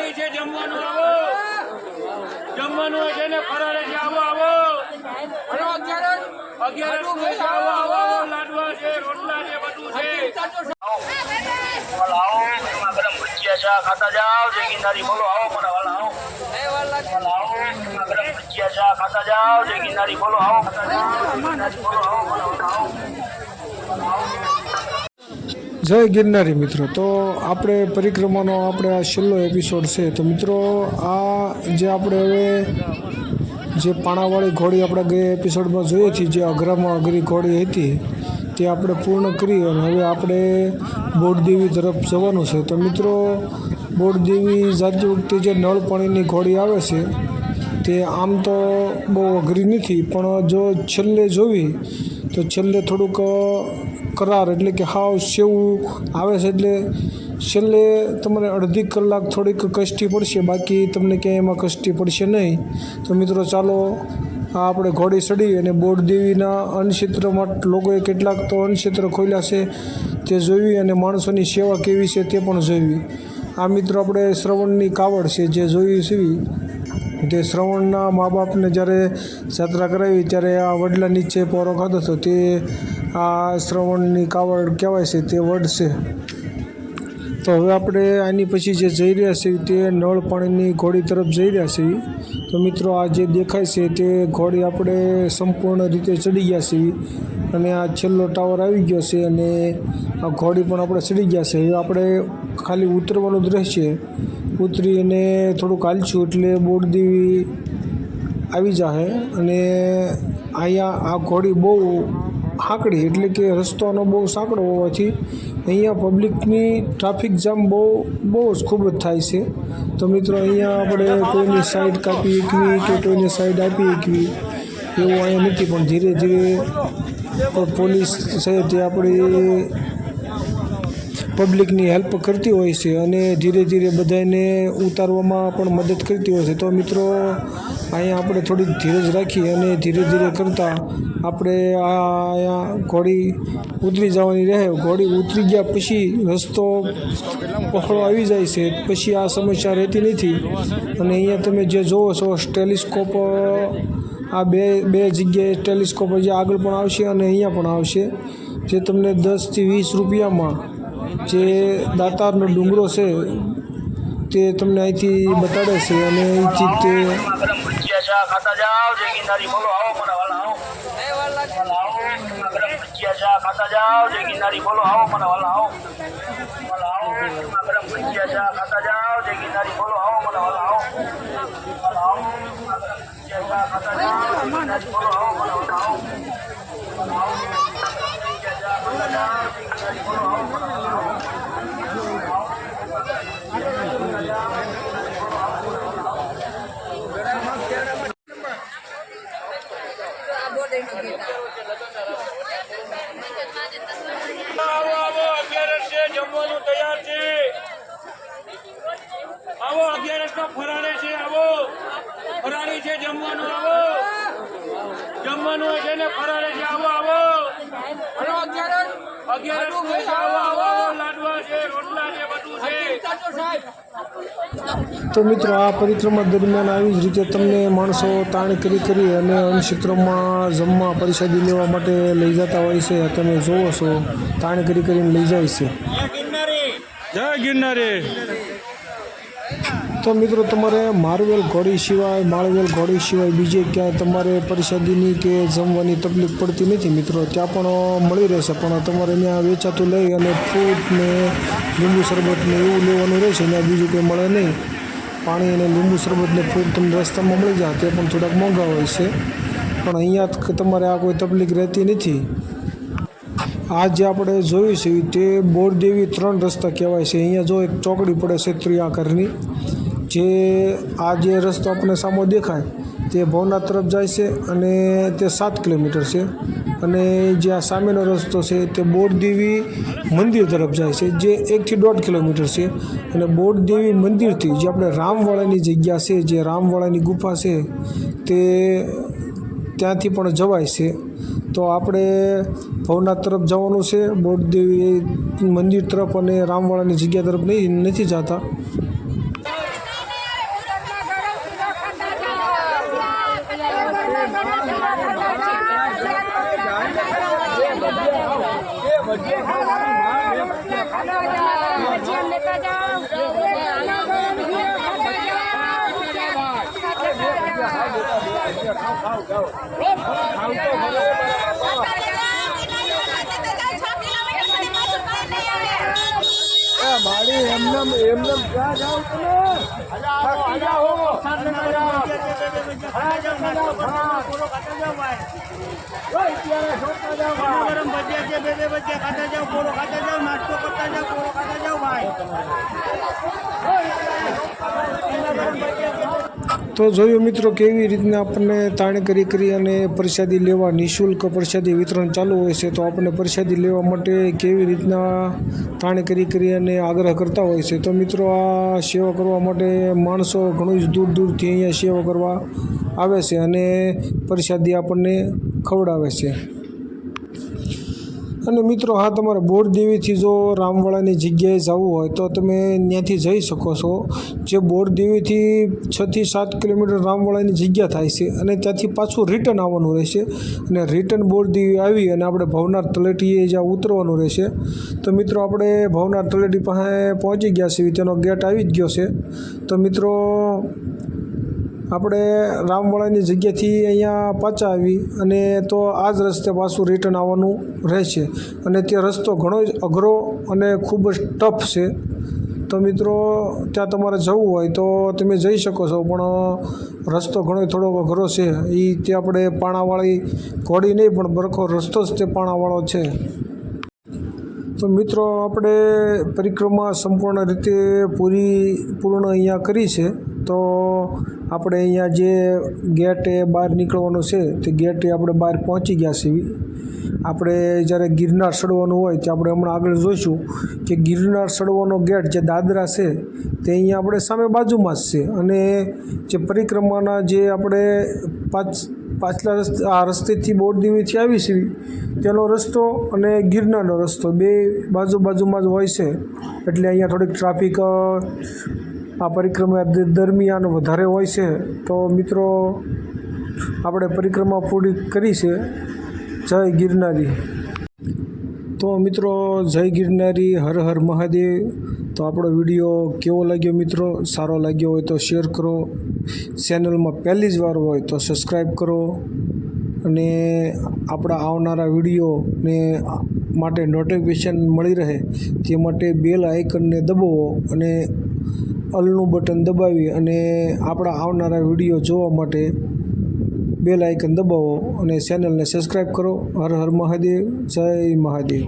ફરાળી છે જમવાનું આવો જમવાનું છે ને ફરાળી છે આવો આવો 11 છે આવો આવો લાડવા છે રોટલા છે બધું છે આવો એમાં ગરમ ભજીયા ચા ખાતા જાઓ જય ગિરનારી બોલો આવો મને વાલા આવો આવો એમાં ગરમ ભજીયા ચા ખાતા જાઓ જય ગિરનારી બોલો આવો જય ગિરનારી મિત્રો, તો આપણે પરિક્રમાનો આપણે આ છેલ્લો એપિસોડ છે. તો મિત્રો આ જે આપણે હવે જે પાણાવાળી ઘોડી આપણે ગયા એપિસોડમાં જોઈ હતી, જે અઘરામાં અઘરી ઘોડી હતી તે આપણે પૂર્ણ કરી અને હવે આપણે બોડદેવી તરફ જવાનું છે. તો મિત્રો બોડદેવી જાતી વખતે જે નળ પાણીની ઘોડી આવે છે તે આમ તો બહુ અઘરી નથી, પણ જો છેલ્લે જોવી તો છેલ્લે થોડુંક કરાર એટલે કે હાવ સેવું આવે છે, એટલે છેલ્લે તમને અડધી કલાક થોડીક કષ્ટી પડશે, બાકી તમને ક્યાંય એમાં કષ્ટી પડશે નહીં. તો મિત્રો ચાલો આ આપણે ઘોડી ચડી અને બોડદેવીના અન્નક્ષેત્રમાં લોકોએ કેટલાક તો અન્નક્ષેત્ર ખોલ્યા છે તે જોવી અને માણસોની સેવા કેવી છે તે પણ જોવી. આ મિત્રો આપણે શ્રવણની કાવડ છે જે જોઈ સીવી તે શ્રવણના મા બાપને જ્યારે યાત્રા કરાવી ત્યારે આ વડલા નીચે પોરો ખાધો હતો, તે આ શ્રવણની કાવડ કહેવાય છે, તે વડ છે. તો હવે આપણે આની પછી જે જઈ રહ્યા છીએ તે નળ પાણીની ઘોડી તરફ જઈ રહ્યા છીએ. તો મિત્રો આ જે દેખાય છે તે ઘોડી આપણે સંપૂર્ણ રીતે ચડી ગયા છીએ અને આ છેલ્લો ટાવર આવી ગયો છે અને આ ઘોડી પણ આપણે ચડી ગયા છે. હવે આપણે ખાલી ઉતરવાનું જ રહેશે, ઉતરી અને થોડુંક હાલશું એટલે બોડદેવી આવી જશે. અને અહીંયા આ ઘોડી બહુ સાંકડી એટલે કે રસ્તાનો બહુ સાંકડો હોવાથી અહીંયા પબ્લિકની ટ્રાફિક જામ બહુ જ ખૂબ જ થાય છે. તો મિત્રો અહીંયા આપણે કોઈની સાઈડ કાપી શકવી કે કોઈને સાઈડ આપી શકવી એવું અહીંયા નથી, પણ ધીરે ધીરે પોલીસ છે તે આપણી પબ્લિકની હેલ્પ કરતી હોય છે અને ધીરે ધીરે બધાને ઉતારવામાં પણ મદદ કરતી હોય છે. તો મિત્રો અહીંયા આપણે થોડીક ધીરજ રાખી અને ધીરે ધીરે કરતાં આપણે અહીંયા ઘોડી ઉતરી જવાની રહે. ઘોડી ઉતરી ગયા પછી રસ્તો પહોળો આવી જાય છે, પછી આ સમસ્યા રહેતી નથી. અને અહીંયા તમે જે જોવો છો ટેલિસ્કોપ, આ બે જગ્યાએ ટેલિસ્કોપ જે આગળ પણ આવશે અને અહીંયા પણ આવશે, જે તમને 10 થી 20 રૂપિયામાં જે દાતારનો ડુંગરો છે તે તમને અહીંથી બતાડે છે અને અહીંથી તે ખાતા જાઓ જય ગિરનારી બોલો આવો મને વાલા આવો ગરમ ભજીયા ચા ખાતા જાઓ જય ગિરનારી બોલો આવો મને વાલા આવો ગરમ ભજીયા ચા ખાતા જાઓ જય ગિરનારી બોલો આવો મને વાલા આવો ભજીયા ચા ખાતા જાઓ જય ગિરનારી બોલો આવો મને વાલા આવો જમવાનું તૈયાર છે, આવો 11 ફરાળે છે, આવો ફરાળી છે જમવાનું આવો જમવાનું છે ને ફરાળે છે આવો આવો 11 છે આવો આવો લાડવા છે રોટલા છે બધું છે. તો મિત્રો આ પરિક્રમા દરમિયાન આવી જ રીતે તમને માણસો તાણ કરી અને અન્નક્ષેત્રમાં જમવા પ્રસાદી લેવા માટે લઈ જતા હોય છે. તમે જોવો છો તાણ કરીને લઈ જાય છે. જય ગિરનારી. તો મિત્રો તમારે માળવેલ ઘોડી સિવાય બીજે ક્યાંય તમારે પ્રસાદીની કે જમવાની તકલીફ પડતી નથી મિત્રો, ત્યાં પણ મળી રહેશે. પણ તમારે ત્યાં વેચાતું લઈ અને ફ્રૂટ ને લીંબુ શરબત ને એવું લેવાનું રહેશે, ત્યાં બીજું કંઈ મળે નહીં. પાણી અને લીંબુ શરબત ને ફ્રૂટ તમને રસ્તામાં મળી જાય, તે પણ થોડાક મોંઘા હોય છે, પણ અહીંયા તમારે આ કોઈ તકલીફ રહેતી નથી. આ જે આપણે જોયું છે તે બોડદેવી 3 રસ્તા કહેવાય છે. અહીંયા જો એક ચોકડી પડે છે ત્રિઆકારની, જે આ જે રસ્તો આપણને સામો દેખાય તે ભવનાથ તરફ જાય છે અને તે 7 કિલોમીટર છે. અને જે આ સામેનો રસ્તો છે તે બોડદેવી મંદિર તરફ જાય છે, જે 1 થી 1.5 કિલોમીટર છે. અને બોડદેવી મંદિરથી જે આપણે રામવાળાની જગ્યા છે, જે રામવાળાની ગુફા છે, તે ત્યાંથી પણ જવાય છે. તો આપણે ભવનાથ તરફ જવાનું છે, બોડદેવી મંદિર તરફ અને રામવાળાની જગ્યા તરફ નથી જતા. ગરમ ભજીયા છે, બે ભજીયા ખાતા જાઓ, પોળો ખાતા જાઓ, નાસ્તો કરતા જાઓ, પોળો ખાતા જાઓ ભાઈ. તો જોયું મિત્રો કેવી રીતના આપણને તાણ કરી અને પ્રસાદી લેવા નિઃશુલ્ક પ્રસાદી વિતરણ ચાલુ હોય છે. તો આપણને પ્રસાદી લેવા માટે કેવી રીતના તાણ કરી અને આગ્રહ કરતા હોય છે. તો મિત્રો આ સેવા કરવા માટે માણસો ઘણું જ દૂરથી અહીંયા સેવા કરવા આવે છે અને પ્રસાદી આપણને ખવડાવે છે. અને મિત્રો હા, તમારે બોરદેવીથી જો રામવાળાની જગ્યાએ જવું હોય તો તમે ત્યાંથી જઈ શકો છો. જે બોરદેવીથી 6 થી 7 કિલોમીટર રામવાળાની જગ્યા થાય છે અને ત્યાંથી પાછું રિટર્ન આવવાનું રહેશે. અને રિટર્ન બોરદેવી આવી અને આપણે ભવનાર તળેટીએ જ્યાં ઉતરવાનું રહેશે. તો મિત્રો આપણે ભવનાર તળેટી પાસે પહોંચી ગયા છીએ, તેનો ગેટ આવી જ ગયો છે. તો મિત્રો આપણે રામવાળાની જગ્યાથી અહીંયા પાછા આવી અને તો આ જ રસ્તે પાછું રિટર્ન આવવાનું રહેશે. અને તે રસ્તો ઘણો જ અઘરો અને ખૂબ જ ટફ છે. તો મિત્રો ત્યાં તમારે જવું હોય તો તમે જઈ શકો છો, પણ રસ્તો ઘણો થોડો અઘરો છે. તે આપણે પાણાવાળી ઘોડી નહીં, પણ બરખો રસ્તો જ તે પાણાવાળો છે. તો મિત્રો આપણે પરિક્રમા સંપૂર્ણ રીતે પૂર્ણ અહીંયા કરી છે. તો આપણે અહીંયા જે ગેટે બહાર નીકળવાનું છે તે ગેટે આપણે બહાર પહોંચી ગયા છીએ. આપણે જ્યારે ગિરનાર ચડવાનું હોય તે આપણે હમણાં આગળ જોઈશું કે ગિરનાર ચડવાનો ગેટ જે દાદરા છે તે અહીંયા આપણે સામે બાજુમાં જ છે. અને જે પરિક્રમાના જે આપણે પાછલા આ રસ્તેથી બોરદેવીથી આવી છીએ તેનો રસ્તો અને ગિરનારનો રસ્તો બે બાજુમાં જ હોય છે. એટલે અહીંયા થોડીક ટ્રાફિક આ પરિક્રમા દરમિયાન વધારે હોય છે. તો મિત્રો આપણે પરિક્રમા પૂરી કરી છે. જય ગિરનારી. તો મિત્રો જય ગિરનારી, હર હર મહાદેવ. તો આપણો વિડીયો કેવો લાગ્યો મિત્રો? સારો લાગ્યો હોય તો શેર કરો, ચેનલમાં પહેલી જ વાર હોય તો સબસ્ક્રાઈબ કરો અને આપણા આવનારા વિડીયોને માટે નોટિફિકેશન મળી રહે તે માટે બેલ આઇકનને દબાવો અને અલનું બટન દબાવી અને આપણા આવનારા વિડીયો જોવા માટે બેલ આઇકન દબાવો અને ચેનલને સબસ્ક્રાઈબ કરો. હર હર મહાદેવ, જય મહાદેવ.